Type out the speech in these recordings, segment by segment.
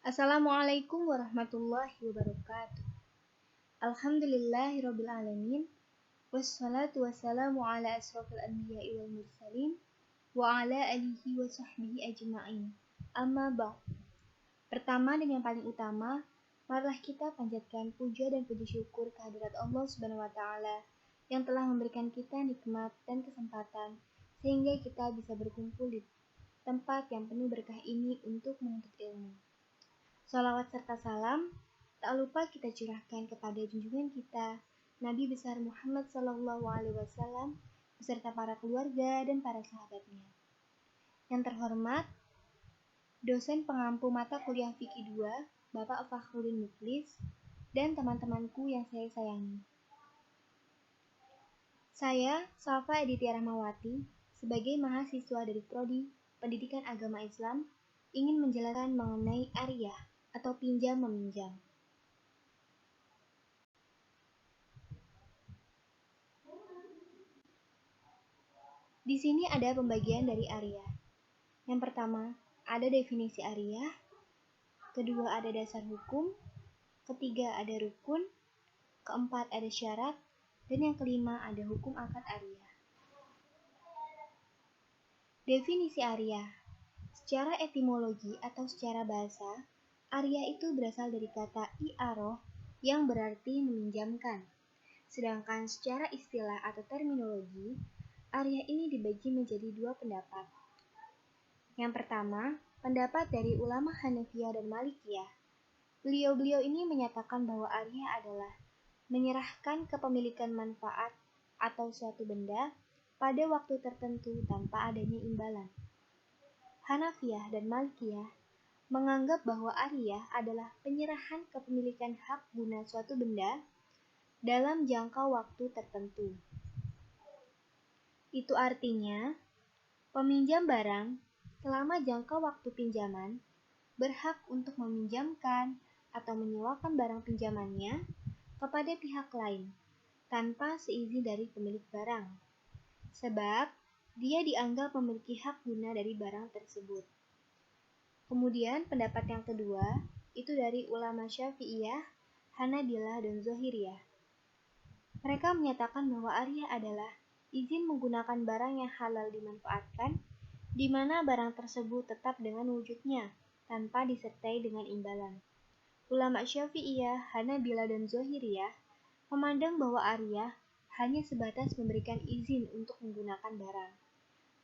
Assalamualaikum warahmatullahi wabarakatuh. Alhamdulillahirrabbilalamin. Wassalatu wassalamu ala asrafil anbiya'i wal mursalin wa ala alihi wa sahbihi ajma'in. Amma ba'd. Pertama dan yang paling utama, marilah kita panjatkan puja dan puji syukur kehadirat Allah Subhanahu wa taala yang telah memberikan kita nikmat dan kesempatan sehingga kita bisa berkumpul di tempat yang penuh berkah ini untuk menuntut ilmu. Salawat serta salam tak lupa kita curahkan kepada junjungan kita Nabi besar Muhammad SAW beserta para keluarga dan para sahabatnya. Yang terhormat, dosen pengampu mata kuliah Fikih 2, Bapak Fakhruddin Muflis, dan teman-temanku yang saya sayangi. Saya, Safa Aditya Rahmawati, sebagai mahasiswa dari Prodi Pendidikan Agama Islam, ingin menjelaskan mengenai ariyah atau pinjam meminjam. Di sini ada pembagian dari ariyah. Yang pertama, ada definisi ariyah. Kedua, ada dasar hukum. Ketiga, ada rukun. Keempat, ada syarat. Dan yang kelima, ada hukum akad ariyah. Definisi ariyah. Secara etimologi atau secara bahasa, ariyah itu berasal dari kata i'aroh yang berarti meminjamkan. Sedangkan secara istilah atau terminologi, ariyah ini dibagi menjadi dua pendapat. Yang pertama, pendapat dari ulama Hanafiyah dan Malikiyah. Beliau-beliau ini menyatakan bahwa ariyah adalah menyerahkan kepemilikan manfaat atau suatu benda pada waktu tertentu tanpa adanya imbalan. Hanafiyah dan Malikiyah menganggap bahwa ariyah adalah penyerahan kepemilikan hak guna suatu benda dalam jangka waktu tertentu. Itu artinya, peminjam barang selama jangka waktu pinjaman berhak untuk meminjamkan atau menyewakan barang pinjamannya kepada pihak lain tanpa seizin dari pemilik barang, sebab dia dianggap memiliki hak guna dari barang tersebut. Kemudian pendapat yang kedua itu dari ulama Syafi'iyah, Hanabilah, dan Zohiriyah. Mereka menyatakan bahwa ariyah adalah izin menggunakan barang yang halal dimanfaatkan, di mana barang tersebut tetap dengan wujudnya, tanpa disertai dengan imbalan. Ulama Syafi'iyah, Hanabilah, dan Zohiriyah memandang bahwa ariyah hanya sebatas memberikan izin untuk menggunakan barang,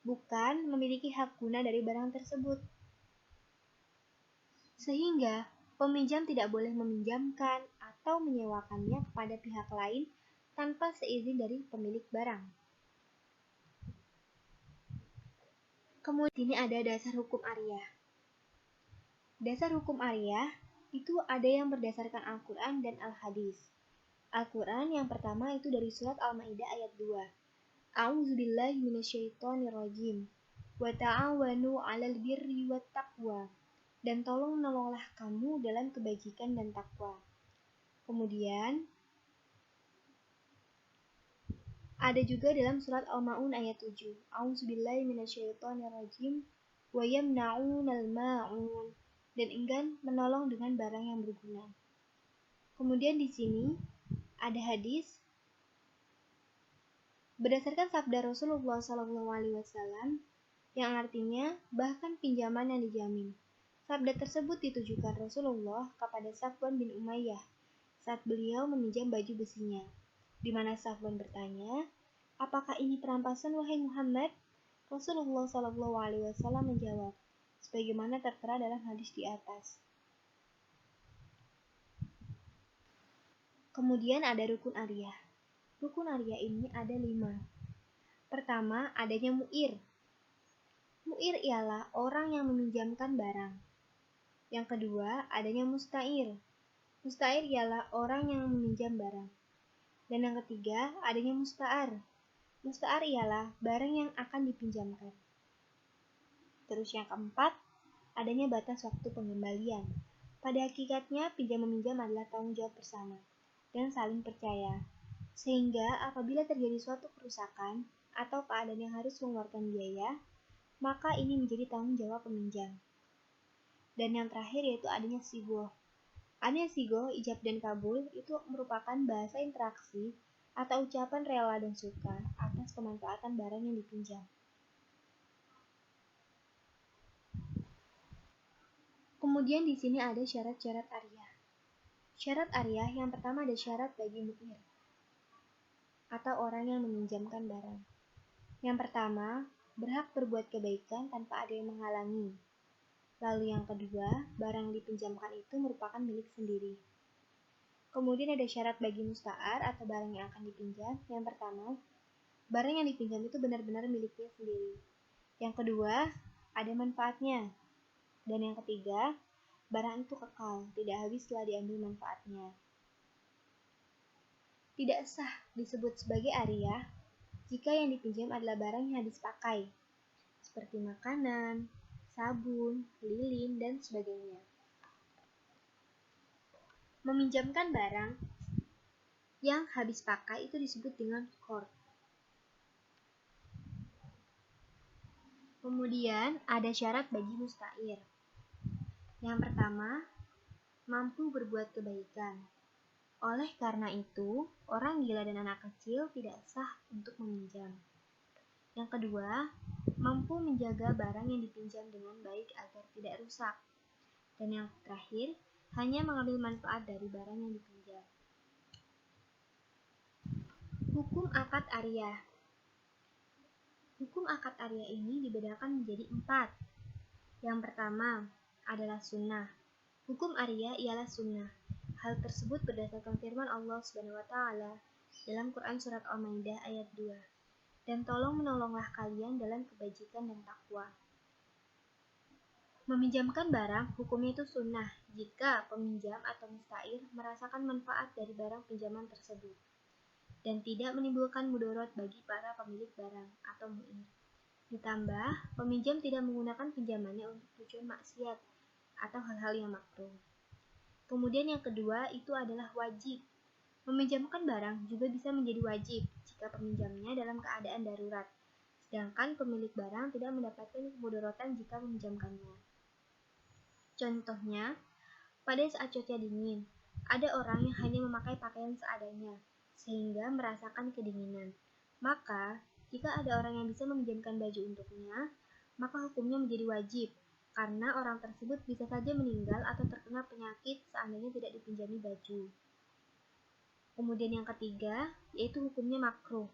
bukan memiliki hak guna dari barang tersebut. Sehingga, peminjam tidak boleh meminjamkan atau menyewakannya kepada pihak lain tanpa seizin dari pemilik barang. Kemudian ini ada dasar hukum ariyah. Dasar hukum ariyah itu ada yang berdasarkan Al-Quran dan Al-Hadis. Al-Quran yang pertama itu dari surat Al-Maidah ayat 2. A'udzubillahi minasyaitonirrajim. Wa ta'awanu 'alal birri wat taqwa. Dan tolong menolonglah kamu dalam kebajikan dan takwa. Kemudian ada juga dalam surat Al-Ma'un ayat 7. A'udzubillahi minasyaitonirrajim wa yamna'unal ma'un. Dan enggan menolong dengan barang yang berguna. Kemudian di sini ada hadis berdasarkan sabda Rasulullah SAW yang artinya bahkan pinjaman yang dijamin. Sabda tersebut ditujukan Rasulullah kepada Safwan bin Umayyah saat beliau meminjam baju besinya, di mana Safwan bertanya, "Apakah ini perampasan wahai Muhammad?" Rasulullah SAW menjawab, sebagaimana tertera dalam hadis di atas. Kemudian ada rukun ariyah. Rukun ariyah ini ada 5. Pertama, adanya mu'ir. Mu'ir ialah orang yang meminjamkan barang. Yang kedua, adanya musta'ir. Musta'ir ialah orang yang meminjam barang. Dan yang ketiga, adanya musta'ar. Musta'ar ialah barang yang akan dipinjamkan. Terus yang keempat, adanya batas waktu pengembalian. Pada hakikatnya, pinjam-meminjam adalah tanggung jawab bersama dan saling percaya. Sehingga apabila terjadi suatu kerusakan atau keadaan yang harus mengeluarkan biaya, maka ini menjadi tanggung jawab peminjam. Dan yang terakhir yaitu adanya sigoh. Adanya sigoh, ijab dan kabul itu merupakan bahasa interaksi atau ucapan rela dan suka atas pemanfaatan barang yang dipinjam. Kemudian di sini ada syarat-syarat ariyah. Syarat ariyah yang pertama ada syarat bagi mu'ir atau orang yang meminjamkan barang. Yang pertama, berhak berbuat kebaikan tanpa ada yang menghalangi. Lalu yang kedua, barang yang dipinjamkan itu merupakan milik sendiri. Kemudian ada syarat bagi musta'ar atau barang yang akan dipinjam. Yang pertama, barang yang dipinjam itu benar-benar miliknya sendiri. Yang kedua, ada manfaatnya. Dan yang ketiga, barang itu kekal, tidak habis setelah diambil manfaatnya. Tidak sah disebut sebagai ariyah jika yang dipinjam adalah barang yang habis pakai, seperti makanan, sabun, lilin, dan sebagainya. Meminjamkan barang yang habis pakai itu disebut dengan qard. Kemudian ada syarat bagi musta'ir. Yang pertama, mampu berbuat kebaikan. Oleh karena itu, orang gila dan anak kecil tidak sah untuk meminjam. Yang kedua, mampu menjaga barang yang dipinjam dengan baik agar tidak rusak. Dan yang terakhir, hanya mengambil manfaat dari barang yang dipinjam. Hukum akad ariyah. Hukum akad ariyah ini dibedakan menjadi 4. Yang pertama adalah sunnah. Hukum ariyah ialah sunnah. Hal tersebut berdasarkan firman Allah SWT dalam Quran Surat Al-Maidah ayat 2. Dan tolong menolonglah kalian dalam kebajikan dan takwa. Meminjamkan barang, hukumnya itu sunnah jika peminjam atau musta'ir merasakan manfaat dari barang pinjaman tersebut dan tidak menimbulkan mudarat bagi para pemilik barang atau mu'ir. Ditambah, peminjam tidak menggunakan pinjamannya untuk tujuan maksiat atau hal-hal yang makruh. Kemudian yang kedua itu adalah wajib. Meminjamkan barang juga bisa menjadi wajib jika peminjamnya dalam keadaan darurat, sedangkan pemilik barang tidak mendapatkan kemudaratan jika meminjamkannya. Contohnya, pada saat cuaca dingin, ada orang yang hanya memakai pakaian seadanya, sehingga merasakan kedinginan. Maka, jika ada orang yang bisa meminjamkan baju untuknya, maka hukumnya menjadi wajib, karena orang tersebut bisa saja meninggal atau terkena penyakit seandainya tidak dipinjami baju. Kemudian yang ketiga, yaitu hukumnya makruh.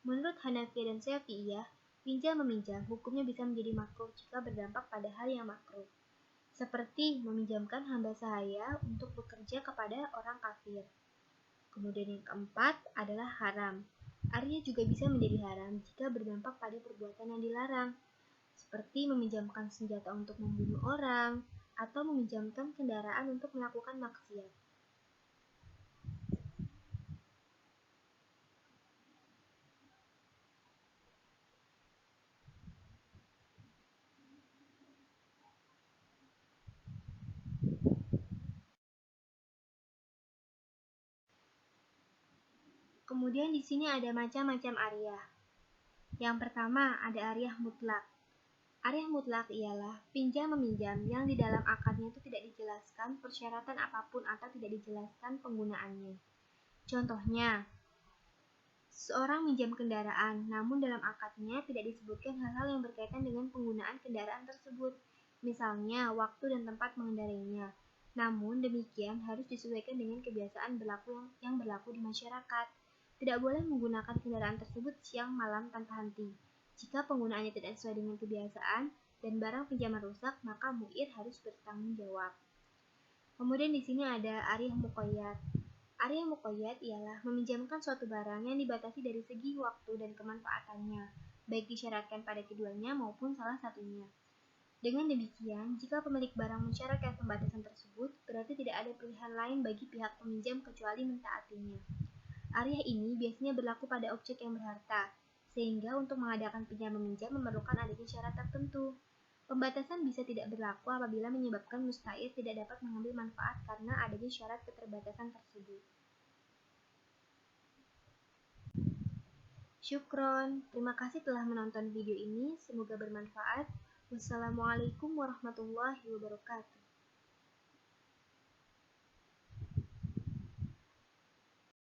Menurut Hanafiyah dan Syafi'iyah, pinjam-meminjam hukumnya bisa menjadi makruh jika berdampak pada hal yang makruh, seperti meminjamkan hamba sahaya untuk bekerja kepada orang kafir. Kemudian yang keempat adalah haram. Arya juga bisa menjadi haram jika berdampak pada perbuatan yang dilarang, seperti meminjamkan senjata untuk membunuh orang, atau meminjamkan kendaraan untuk melakukan maksiat. Kemudian di sini ada macam-macam ariyah. Yang pertama ada ariyah mutlak. Ariyah mutlak ialah pinjam-meminjam yang di dalam akadnya itu tidak dijelaskan persyaratan apapun atau tidak dijelaskan penggunaannya. Contohnya, seorang minjam kendaraan, namun dalam akadnya tidak disebutkan hal-hal yang berkaitan dengan penggunaan kendaraan tersebut, misalnya waktu dan tempat mengendarainya. Namun demikian harus disesuaikan dengan kebiasaan yang berlaku di masyarakat. Tidak boleh menggunakan kendaraan tersebut siang malam tanpa henti. Jika penggunaannya tidak sesuai dengan kebiasaan dan barang pinjaman rusak, maka mu'ir harus bertanggung jawab. Kemudian di sini ada ariyah muqayyad. Ariyah muqayyad ialah meminjamkan suatu barang yang dibatasi dari segi waktu dan kemanfaatannya, baik disyaratkan pada keduanya maupun salah satunya. Dengan demikian, jika pemilik barang mensyaratkan pembatasan tersebut, berarti tidak ada pilihan lain bagi pihak peminjam kecuali mentaatinya. Ariyah ini biasanya berlaku pada objek yang berharta, sehingga untuk mengadakan pinjam-meminjam memerlukan adanya syarat tertentu. Pembatasan bisa tidak berlaku apabila menyebabkan musta'ir tidak dapat mengambil manfaat karena adanya syarat keterbatasan tersebut. Syukron, terima kasih telah menonton video ini, semoga bermanfaat. Wassalamualaikum warahmatullahi wabarakatuh.